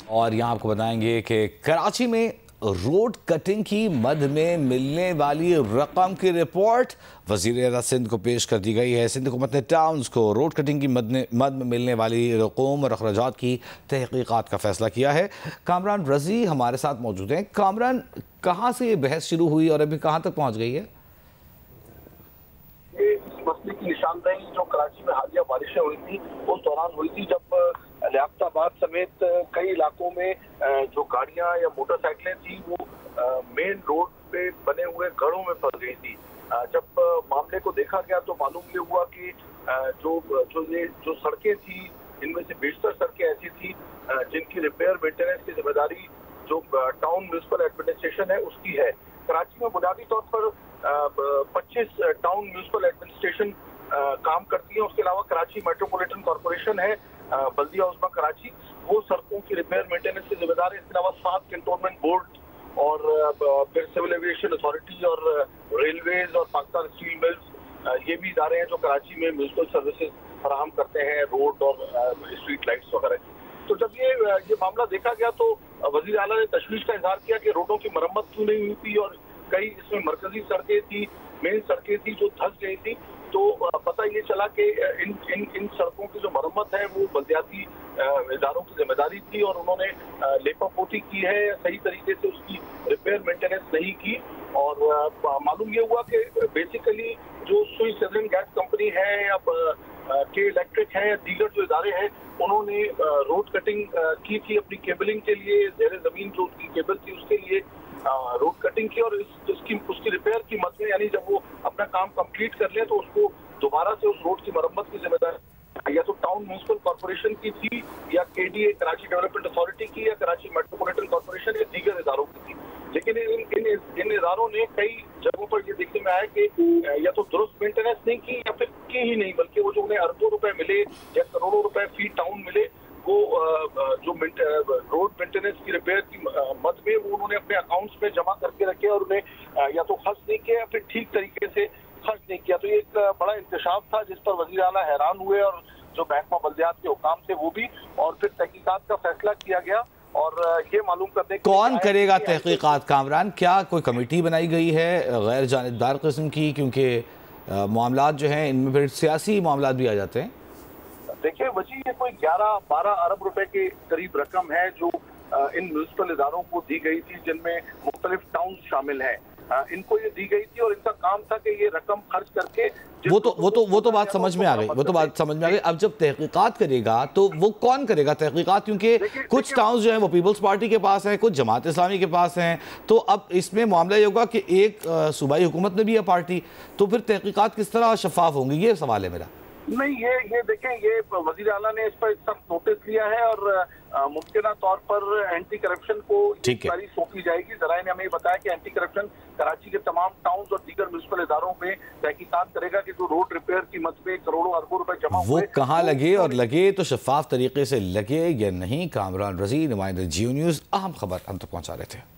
और यहाँ आपको बताएंगे कि कराची में रोड कटिंग की मद में मिलने वाली रकम की रिपोर्ट वज़ीर-ए-आला सिंध को पेश कर दी गई है। सिंध हुकूमत ने टाउन्स को रोड कटिंग की मद में मिलने वाली रकूम और अखराजात की तहकीकात का फैसला किया है। कामरान रजी हमारे साथ मौजूद हैं। कामरान, कहाँ से ये बहस शुरू हुई और अभी कहाँ तक पहुँच गई है? मसले की निशानदेही जो कराची में हालिया बारिशें हुई थी उस दौरान हुई थी, जब लियाकताबाद समेत कई इलाकों में जो गाड़ियां या मोटरसाइकिलें थी वो मेन रोड पे बने हुए गढ़ों में फंस गई थी। जब मामले को देखा गया तो मालूम ये हुआ कि जो सड़कें थी, इनमें से बेशतर सड़कें ऐसी थी जिनकी रिपेयर मेंटेनेंस की जिम्मेदारी जो टाउन म्यूनिसिपल एडमिनिस्ट्रेशन है उसकी है। कराची में बुनियादी तौर पर 25 टाउन म्यूनिसिपल एडमिनिस्ट्रेशन काम करती है। उसके अलावा कराची मेट्रोपॉलिटन कॉर्पोरेशन है, बल्दिया उस्मा कराची, वो सड़कों की रिपेयर मेंटेनेंस की जिम्मेदार है। इसके अलावा 7 कैंटोनमेंट बोर्ड और फिर सिविल एविएशन अथॉरिटी और रेलवेज और पाकिस्तान स्टील मिल्स, ये भी इदारे हैं जो कराची में म्यूनिसिपल सर्विसेज फराहम करते हैं, रोड और स्ट्रीट लाइट्स वगैरह। तो जब ये मामला देखा गया तो वज़ीर आला ने तशवीश का इजहार किया कि रोडों की मरम्मत क्यों नहीं हुई थी और कई इसमें मरकजी सड़कें थी, मेन सड़कें थी जो धंस गई थी। तो पता ये चला कि इन सड़कों की जो मरम्मत है वो बल्दियाती इदारों की जिम्मेदारी थी और उन्होंने लेपापोती की है, सही तरीके से उसकी रिपेयर मेंटेनेंस नहीं की। और मालूम ये हुआ कि बेसिकली जो सुई सदर्न गैस कंपनी है या के इलेक्ट्रिक है या दीगर जो इदारे हैं, उन्होंने रोड कटिंग की थी अपनी केबलिंग के लिए, ज़ेरे ज़मीन जो उसकी केबल थी उसके लिए रोड कटिंग की, और उसकी रिपेयर की मद में, यानी जब वो अपना काम कंप्लीट कर ले तो उसको दोबारा से उस रोड की मरम्मत की जिम्मेदारी या तो टाउन म्यूनिसिपल कॉर्पोरेशन की थी या केडीए कराची डेवलपमेंट अथॉरिटी की या कराची मेट्रोपॉलिटन कॉर्पोरेशन या दीगर इदारों की थी। लेकिन इन इदारों ने कई जगहों पर ये देखने में आया कि या तो दुरुस्त मेंटेनेंस नहीं की या फिर की ही नहीं, बल्कि वो जो उन्हें अरबों रुपए मिले या करोड़ों रुपए फी टाउन मिले, वो जो रोड मेंटेनेंस की रिपेयर की मद में वो उन्होंने अपने अकाउंट्स में जमा करके रखे और उन्हें या तो खर्च नहीं किया या फिर ठीक तरीके से खर्च नहीं किया। तो ये एक बड़ा इंकशाफ था जिस पर वज़ीर आला हैरान हुए और जो महकमा बल्दियात के हुकाम थे वो भी, और फिर तहकीकात का फैसला किया गया। और ये मालूम करने कौन करेगा तहकीकात कामरान? क्या कोई कमेटी बनाई गई है गैर जानिबदार किस्म की? क्योंकि मामलात जो हैं इनमें फिर सियासी मामलात भी आ जाते हैं। देखिए वजी, ये कोई 11-12 अरब रुपए के करीब रकम है जो इन म्यूनिसिपल इदारों को दी गई थी, जिनमें मुख्तलिफ टाउन शामिल हैं। इनको ये दी गई थी और इनका काम था कि ये रकम खर्च करके वो तो बात समझ में आ गई, वो तो बात समझ में आ गई। अब जब तहकीकात करेगा तो वो कौन करेगा तहकीकात? क्योंकि कुछ टाउन्स जो हैं वो पीपल्स पार्टी के पास हैं, कुछ जमात इस्लामी के पास हैं। तो अब इसमें मामला ये होगा कि एक सूबाई हुकूमत में भी है पार्टी, तो फिर तहकीकात किस तरह शफाफ होंगी, ये सवाल है मेरा। नहीं, ये देखें, ये वज़ीर आला ने इस पर सख्त नोटिस लिया है और मुमकिन तौर पर एंटी करप्शन को जिम्मेदारी सौंपी जाएगी। ज़राए ने हमें बताया कि एंटी करप्शन कराची के तमाम टाउन्स और दीगर म्यूनिसिपल इदारों में तहकीकात करेगा कि जो रोड रिपेयर की मद में करोड़ों अरबों रुपए जमा हुए वो कहाँ लगे, और लगे तो शफाफ तरीके से लगे या नहीं। कामरान रजी, नुमाइंदा जियो न्यूज़, अहम खबर हम तक पहुँचा रहे थे।